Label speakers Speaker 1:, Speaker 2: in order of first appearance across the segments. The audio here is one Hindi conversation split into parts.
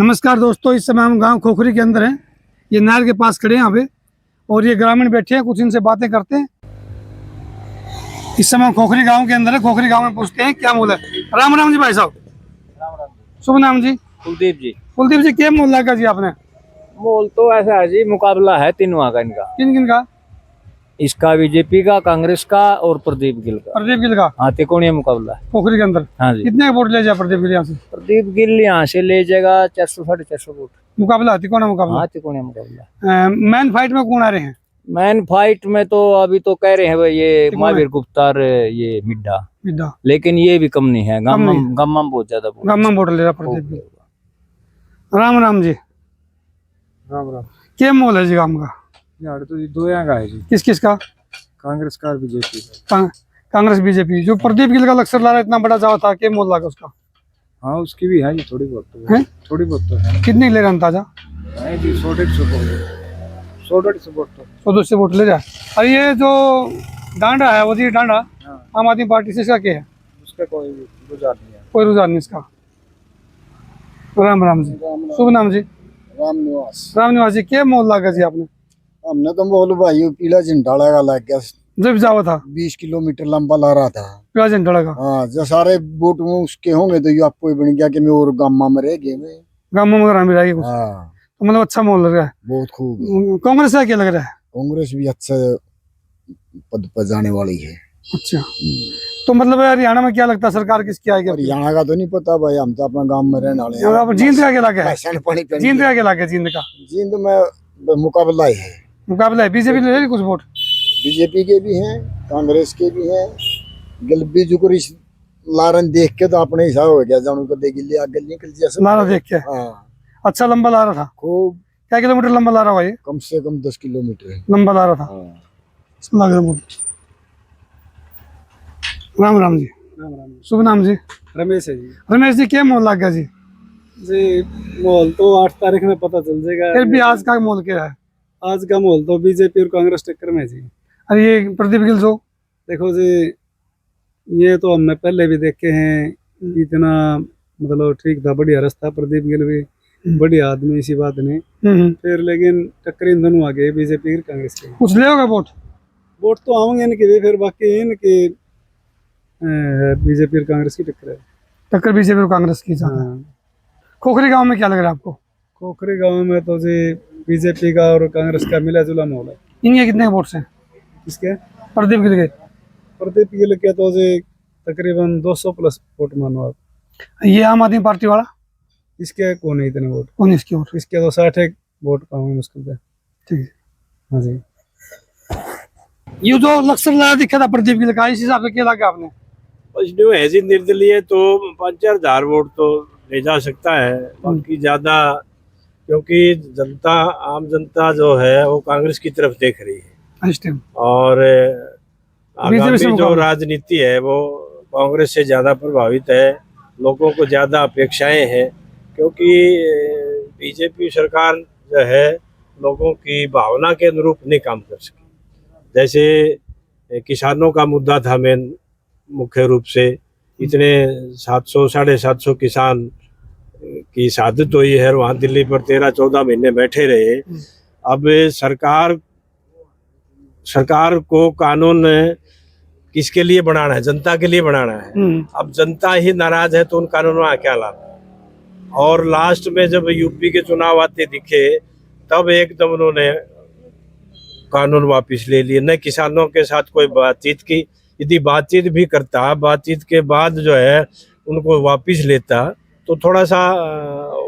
Speaker 1: नमस्कार दोस्तों, इस समय हम गांव खोखरी के अंदर हैं। ये नहर के पास खड़े हैं यहाँ पे, और ये ग्रामीण बैठे हैं, कुछ इनसे बातें करते हैं। इस समय हम खोखरी गांव के अंदर है। खोखरी गांव में पूछते हैं क्या मोल है। राम राम जी भाई साहब।
Speaker 2: राम राम।
Speaker 1: शुभ नाम जी?
Speaker 2: कुलदीप जी।
Speaker 1: कुलदीप जी, क्या मोल लगा जी आपने?
Speaker 2: मोल तो ऐसा है जी, मुकाबला है तीनों का इनका।
Speaker 1: किन किन का?
Speaker 2: इसका बीजेपी का, कांग्रेस का और प्रदीप गिल का।
Speaker 1: प्रदीप गिल का?
Speaker 2: हाँ, त्रिकोणीय मुकाबला है
Speaker 1: खोखरी के अंदर।
Speaker 2: हाँ जी।
Speaker 1: कितने वोट ले जाए प्रदीप गिल यहाँ से?
Speaker 2: प्रदीप गिल यहाँ से ले जाएगा 400 450 वोट।
Speaker 1: मुकाबला त्रिकोणीय मुकाबला?
Speaker 2: हाँ, त्रिकोणीय मुकाबला।
Speaker 1: मैन फाइट में कौन आ रहे हैं?
Speaker 2: मैन फाइट में तो अभी तो कह रहे हैं भाई ये महावीर गुप्ता और ये मिड्डा, लेकिन ये भी कम नहीं है। गम्मा बहुत ज्यादा
Speaker 1: वोट ले रहा प्रदीप गिल। राम राम जी।
Speaker 2: राम राम।
Speaker 1: क्या मोल है जी गाँव का?
Speaker 2: यार तो दो का है जी।
Speaker 1: किस किस का?
Speaker 2: कांग्रेस का, बीजेपी।
Speaker 1: कांग्रेस बीजेपी। जो प्रदीप गिल का लक्ष्य ला रहा इतना बड़ा जावा था, क्या मोल लगा उसका?
Speaker 2: हाँ, उसकी भी है जी, थोड़ी बहुत तो है। थोड़ी बहुत तो है।
Speaker 1: कितने ले रहा अंदाजा? 100-150 वोट ले जाए। और ये जो डांडा है, वजीर डांडा, आम आदमी पार्टी से, इसका क्या है?
Speaker 2: उसका कोई रुझान नहीं है।
Speaker 1: कोई रुझान नहीं इसका। राम राम जी। शुभ नाम जी? राम निवास जी। क्या मोल लगा जी आपने?
Speaker 3: हमने तो बोलो भाई पीला झंडा लगा लग गया।
Speaker 1: जब जावा था
Speaker 3: 20 किलोमीटर लंबा ला रहा था।
Speaker 1: पीला झंडा लगा?
Speaker 3: हाँ, जो सारे वोट में उसके होंगे तो ये आपको ही बन गया कि मैं और गामा में रह गए मैं।
Speaker 1: गाँव में मिल जाएगी कुछ?
Speaker 3: हाँ,
Speaker 1: तो मतलब अच्छा मोल लग रहा है।
Speaker 3: बहुत खूब।
Speaker 1: कांग्रेस का क्या लग रहा है?
Speaker 3: कांग्रेस भी अच्छा पद पर जाने वाली है।
Speaker 1: अच्छा, तो मतलब हरियाणा में क्या लगता है सरकार किसकी आएगी?
Speaker 3: हरियाणा का तो नहीं पता भाई, हम तो अपना गांव में रहने वाले हैं।
Speaker 1: जींद का क्या लगा है? जींद का क्या लगा है?
Speaker 3: जींद में मुकाबला ही है।
Speaker 1: मुकाबला है। बीजेपी ले रही कुछ वोट?
Speaker 3: बीजेपी के भी हैं, कांग्रेस के भी हैं। गलबी जुगरी लारन देख के तो अपने हिसाब हो गया, जानू को देगी ले आगे निकल जैसे
Speaker 1: लारा देख के।
Speaker 3: हाँ,
Speaker 1: अच्छा लंबा ला रहा था
Speaker 3: खूब।
Speaker 1: क्या किलोमीटर लंबा ला रहा भाई?
Speaker 3: कम से कम 10 किलोमीटर
Speaker 1: लंबा ला रहा था।
Speaker 3: हाँ।
Speaker 1: लग रहा। राम राम जी।
Speaker 4: राम राम।
Speaker 1: शुभ नाम जी?
Speaker 4: रमेश है जी।
Speaker 1: रमेश जी, क्या मोल लग गया जी?
Speaker 4: जी, मोल तो 8 तारीख में पता चल जाएगा।
Speaker 1: फिर भी आज का मोल क्या है?
Speaker 4: आज का मोल तो बीजेपी और कांग्रेस टक्कर में जी।
Speaker 1: अरे ये प्रदीप गिल जो
Speaker 4: देखो जी, ये तो हमने पहले भी देखे हैं, इतना मतलब ठीक था, बढ़िया रास्ता। प्रदीप गिल भी बढ़िया आदमी, इसी बात नहीं। फिर लेकिन टक्कर इन दोनों आ गए, बीजेपी और कांग्रेस के।
Speaker 1: कुछ ले होगा वोट?
Speaker 4: वोट तो आएंगे इनके भी, फिर बाकी इनके बीजेपी और कांग्रेस की टक्कर है।
Speaker 1: टक्कर बीजेपी और कांग्रेस की जाता है। खोखरी गांव में क्या लग रहा है आपको?
Speaker 4: खोखरी गांव में तो जी बीजेपी का और कांग्रेस का मिला जुला माहौल है।
Speaker 1: इनके कितने वोट हैं?
Speaker 4: किसके?
Speaker 1: प्रदीप गिल के।
Speaker 4: प्रदीप गिल के तो जी तकरीबन 200 प्लस वोट मानो आप।
Speaker 1: ये आम आदमी पार्टी वाला?
Speaker 4: इसके कौन है इतने वोट?
Speaker 1: कौन इसकी वोट?
Speaker 4: इसके तो 60 वोट पाऊंगे मुश्किल से।
Speaker 1: ठीक है।
Speaker 4: हाँ जी।
Speaker 1: ये जो लक्ष्य ला दिखा था प्रदीप गिल का, इस हिसाब से क्या लगा आपने?
Speaker 5: जो है जी निर्दलीय तो 5-4 हजार वोट तो ले जा सकता है, बाकी ज्यादा, क्योंकि जनता, आम जनता जो है वो कांग्रेस की तरफ देख रही है
Speaker 1: इस टाइम,
Speaker 5: और आगामी जो राजनीति है वो कांग्रेस से ज्यादा प्रभावित है। लोगों को ज्यादा अपेक्षाएं हैं, क्योंकि बीजेपी सरकार जो है लोगों की भावना के अनुरूप नहीं काम कर सकी। जैसे किसानों का मुद्दा था मेन, मुख्य रूप से इतने 700-750 किसान की शहादत हुई है, वहाँ दिल्ली पर 13-14 महीने बैठे रहे। अब सरकार को कानून किसके लिए बनाना है? जनता के लिए बनाना है। अब जनता ही नाराज है तो उन कानूनों का क्या लाभ? और लास्ट में जब यूपी के चुनाव आते दिखे तब एकदम उन्होंने कानून वापस ले लिए, न किसानों के साथ कोई बातचीत की। यदि बातचीत भी करता, बातचीत के बाद जो है उनको वापस लेता तो थोड़ा सा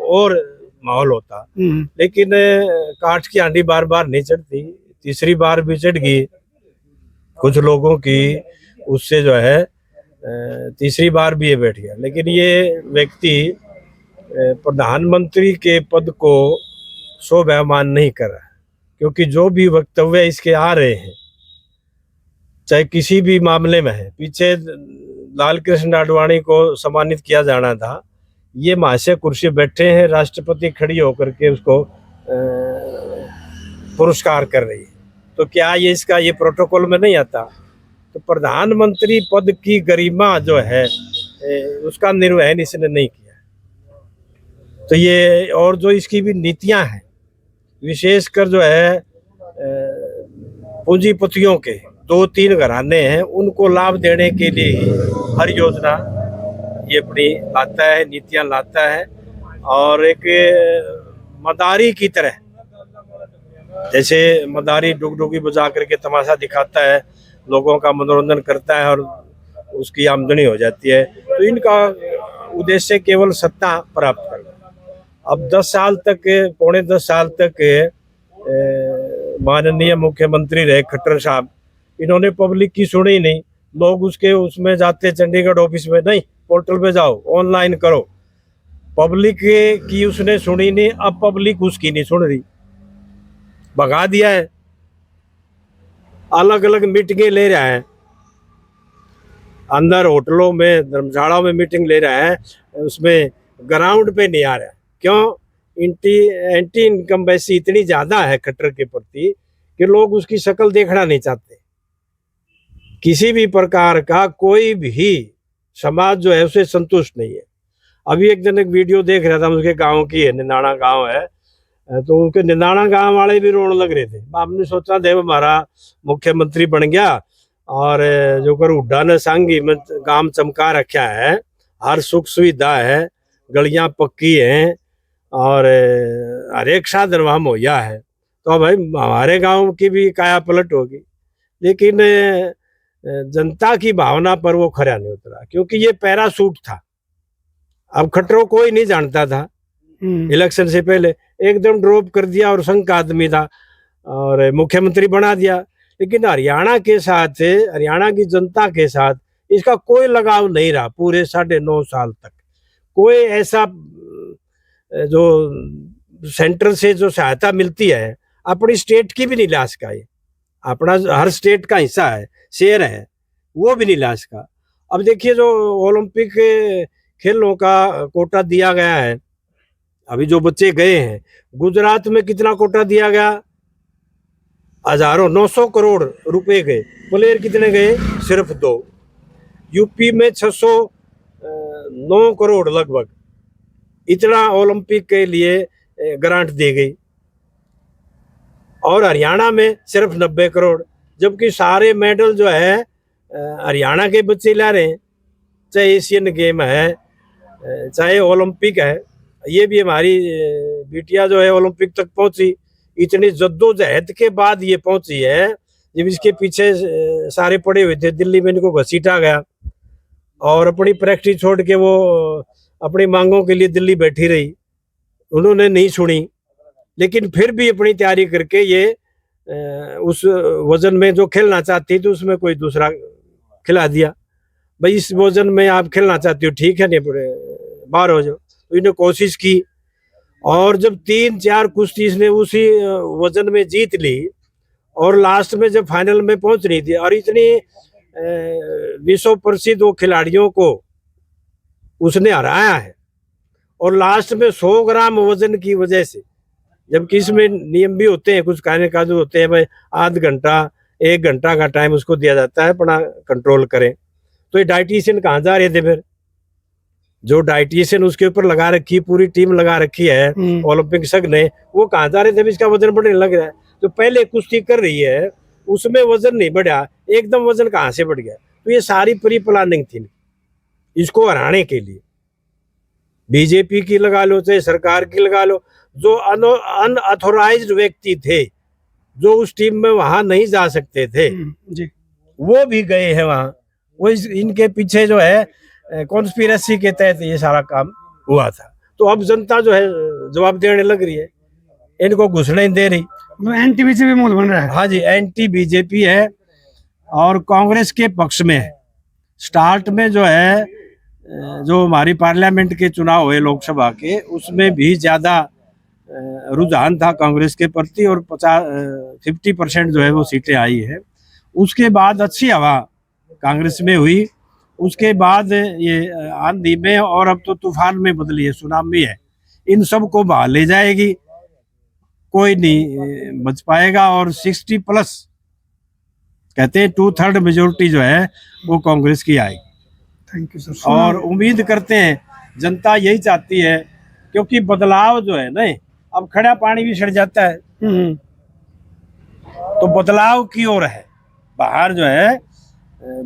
Speaker 5: और माहौल होता। लेकिन काठ की आंधी बार बार नहीं चढ़ती, तीसरी बार भी चढ़ गई कुछ लोगों की, उससे जो है तीसरी बार भी ये बैठ गया। लेकिन ये व्यक्ति प्रधानमंत्री के पद को शोभायमान नहीं कर रहा है, क्योंकि जो भी वक्तव्य इसके आ रहे हैं, चाहे किसी भी मामले में है, पीछे लाल कृष्ण आडवाणी को सम्मानित किया जाना था, ये महाशय कुर्सी बैठे हैं, राष्ट्रपति खड़ी होकर के उसको पुरस्कार कर रही है, तो क्या ये इसका ये प्रोटोकॉल में नहीं आता? तो प्रधानमंत्री पद की गरिमा जो है उसका निर्वहन इसने नहीं किया। तो ये और जो इसकी भी नीतियां हैं, विशेषकर जो है पूंजीपतियों के 2-3 घराने हैं, उनको लाभ देने के लिए ही हर योजना ये अपनी लाता है, नीतियां लाता है। और एक मदारी की तरह, जैसे मदारी डुगडुगी बजा करके तमाशा दिखाता है, लोगों का मनोरंजन करता है और उसकी आमदनी हो जाती है, तो इनका उद्देश्य केवल सत्ता प्राप्त करना। अब 10 साल तक, पौने 10 साल तक माननीय मुख्यमंत्री रहे खट्टर साहब, इन्होंने पब्लिक की सुनी नहीं। लोग उसमें जाते चंडीगढ़ ऑफिस में, नहीं पोर्टल पे जाओ, ऑनलाइन करो। पब्लिक की उसने सुनी नहीं, अब पब्लिक उसकी नहीं सुन रही, भगा दिया है। अलग अलग मीटिंगें ले रहा है, अंदर होटलों में, धर्मशालाओं में मीटिंग ले रहा है, उसमें ग्राउंड पे नहीं आ रहा है। क्यों? एंटी इनकम वैसी इतनी ज्यादा है खट्टर के प्रति कि लोग उसकी शक्ल देखना नहीं चाहते। किसी भी प्रकार का कोई भी समाज जो है उसे संतुष्ट नहीं है। अभी एक दिन एक वीडियो देख रहा था, उसके गांव की है, निनाणा गांव है, तो उनके निनाणा गांव वाले भी रोने लग रहे थे। आपने सोचा देव हमारा मुख्यमंत्री बन गया और जो कर हुड्डा ने सांगी में गांव चमका रखा है, हर सुख सुविधा है, गलियां पक्की हैं और हर एक साधन वहां मुहैया है, तो भाई हमारे गांव की भी काया पलट होगी। लेकिन जनता की भावना पर वो खरा नहीं उतरा, क्योंकि ये पैरासूट था। अब खट्टरों कोई नहीं जानता था, इलेक्शन से पहले एकदम ड्रॉप कर दिया और संघ का आदमी था और मुख्यमंत्री बना दिया। लेकिन हरियाणा के साथ, हरियाणा की जनता के साथ इसका कोई लगाव नहीं रहा पूरे 9.5 साल तक। कोई ऐसा जो सेंटर से जो सहायता मिलती है, अपनी स्टेट की भी नहीं ला सका। ये अपना हर स्टेट का हिस्सा है, शेयर है, वो भी नहीं ला सका। अब देखिए, जो ओलंपिक खेलों का कोटा दिया गया है, अभी जो बच्चे गए हैं, गुजरात में कितना कोटा दिया गया? हजारों, 900 करोड़ रुपए गए। प्लेयर कितने गए? सिर्फ 2। यूपी में 609 करोड़ लगभग, इतना ओलंपिक के लिए ग्रांट दी गई। और हरियाणा में सिर्फ 90 करोड़, जबकि सारे मेडल जो है हरियाणा के बच्चे ला रहे हैं। चाहे एशियन गेम है, चाहे ओलंपिक है, ये भी हमारी बिटिया जो है ओलंपिक तक पहुंची। इतनी जद्दोजहद के बाद ये पहुंची है। जब इसके पीछे सारे पड़े हुए थे, दिल्ली में इनको घसीटा गया और अपनी प्रैक्टिस छोड़ के वो अपनी मांगों के लिए दिल्ली बैठी रही, उन्होंने नहीं सुनी। लेकिन फिर भी अपनी तैयारी करके ये उस वजन में जो खेलना चाहती थी उसमें कोई दूसरा खिला दिया। भाई इस वजन में आप खेलना चाहती हो, ठीक है, नहीं बाहर हो जाओ। तो इन्हें कोशिश की और जब 3-4 कुश्ती इसने उसी वजन में जीत ली और लास्ट में जब फाइनल में पहुंच रही थी और इतनी विश्व प्रसिद्ध वो खिलाड़ियों को उसने हराया है, और लास्ट में 100 ग्राम वजन की वजह से, जबकि इसमें नियम भी होते हैं, कुछ कहने का जो होते हैं, भाई आध घंटा 1 घंटा का टाइम उसको दिया जाता है अपना कंट्रोल करें। तो ये डाइटिशियन कहाँ जा रहे थे? फिर जो डाइटिशियन उसके ऊपर लगा रखी, पूरी टीम लगा रखी है ओलंपिक संघ ने, वो कहाँ जा रहे थे? इसका वजन बढ़ने लग रहा है। जो पहले कुश्ती कर रही है उसमें वजन नहीं बढ़ा, एकदम वजन कहाँ से बढ़ गया? तो ये सारी प्री प्लानिंग थी इसको हराने के लिए। बीजेपी की लगा लो, चाहे सरकार की लगा लो, जो अनऑथोराइज्ड व्यक्ति थे, जो उस टीम में वहां नहीं जा सकते थे,
Speaker 1: जी,
Speaker 5: वो भी गए हैं वहां। वो इनके पीछे जो है कॉन्स्पिरेसी के तहत ये सारा काम हुआ था। तो अब जनता जो है जवाब देने लग रही है, इनको घुसने दे रही।
Speaker 1: एंटी बीजेपी माहौल बन रहा है।
Speaker 5: हाँ जी, एंटी बीजेपी है और कांग्रेस के पक्ष में है। स्टार्ट में जो है, जो हमारी पार्लियामेंट के चुनाव हुए लोकसभा के, उसमें भी ज्यादा रुझान था कांग्रेस के प्रति और 50% जो है वो सीटें आई है। उसके बाद अच्छी हवा कांग्रेस में हुई। उसके बाद ये आंधी में और अब तो तूफान में बदली है, सुनामी है। इन सब को बहा ले जाएगी, कोई नहीं बच पाएगा। और 60+ कहते हैं 2/3 मेजोरिटी जो है वो कांग्रेस की आएगी।
Speaker 1: Thank you sir.
Speaker 5: और उम्मीद करते हैं, जनता यही चाहती है क्योंकि बदलाव जो है ना, अब खड़ा पानी भी सड़ जाता है, तो बदलाव की ओर है, बाहर जो है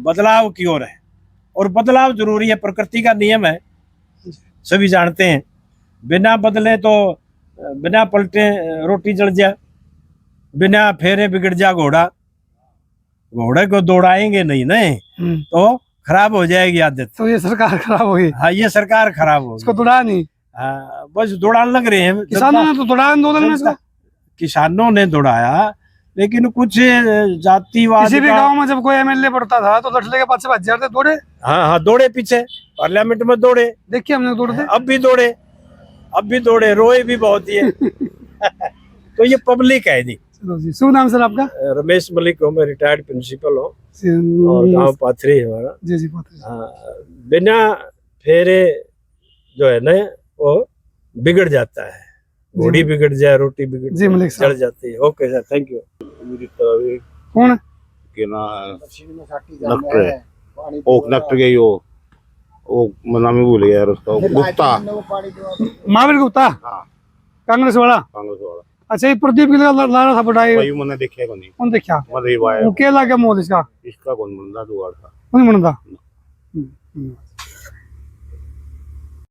Speaker 5: बदलाव की ओर है, और बदलाव जरूरी है, प्रकृति का नियम है, सभी जानते हैं। बिना बदले तो, बिना पलटे रोटी जल जाए, बिना फेरे बिगड़ जा घोड़ा, घोड़े को दौड़ाएंगे नहीं नहीं तो खराब हो जाएगी आदत।
Speaker 1: तो ये सरकार खराब होगी।
Speaker 5: हाँ, ये सरकार खराब होगी,
Speaker 1: इसको दौड़ा नहीं।
Speaker 5: हाँ, बस दौड़ाने लग रहे हैं
Speaker 1: किसानों ने तो दौड़ाया 2 दिन में इसको।
Speaker 5: किसानों ने दौड़ाया, लेकिन कुछ जातिवाद
Speaker 1: किसी भी गांव में जब कोई एमएलए पड़ता था तो लठले के पास से भज जाते, दौड़े।
Speaker 5: हाँ हाँ, दौड़े पीछे, पार्लियामेंट में दौड़े,
Speaker 1: देखिए हमने दौड़ते।
Speaker 5: अब भी दौड़े, रोए भी बहुत ही है। तो ये पब्लिक है जी।
Speaker 1: चलो जी, शुभ नाम सर आपका?
Speaker 5: रमेश मलिक हूँ, मैं रिटायर्ड प्रिंसिपल हूँ और गांव पाथरी है हमारा।
Speaker 1: जी जी, पाथरी।
Speaker 5: हाँ, बिना फेरे जो है ना वो बिगड़ जाता है, घोड़ी बिगड़ जाए, रोटी बिगड़
Speaker 1: जी मलिक
Speaker 5: जल
Speaker 1: साहब।
Speaker 5: जाती है। Okay sir, thank you.
Speaker 1: कौन?
Speaker 6: के ना नक्टर गई वो नाम ही भूल गया यार उसका, गुप्ता,
Speaker 1: महावीर गुप्ता,
Speaker 6: हाँ,
Speaker 1: कांग्रेस वाला।
Speaker 6: कांग्रेस वाला।
Speaker 1: अच्छा, ये प्रदीप की लारा था बढ़ाई,
Speaker 6: भाई मैंने देखा कौन नहीं,
Speaker 1: कौन देखा?
Speaker 6: मत ही
Speaker 1: वो केला क्या मोल इसका?
Speaker 6: इसका कौन बंदा जुगाड़ था।
Speaker 1: कौन बनता?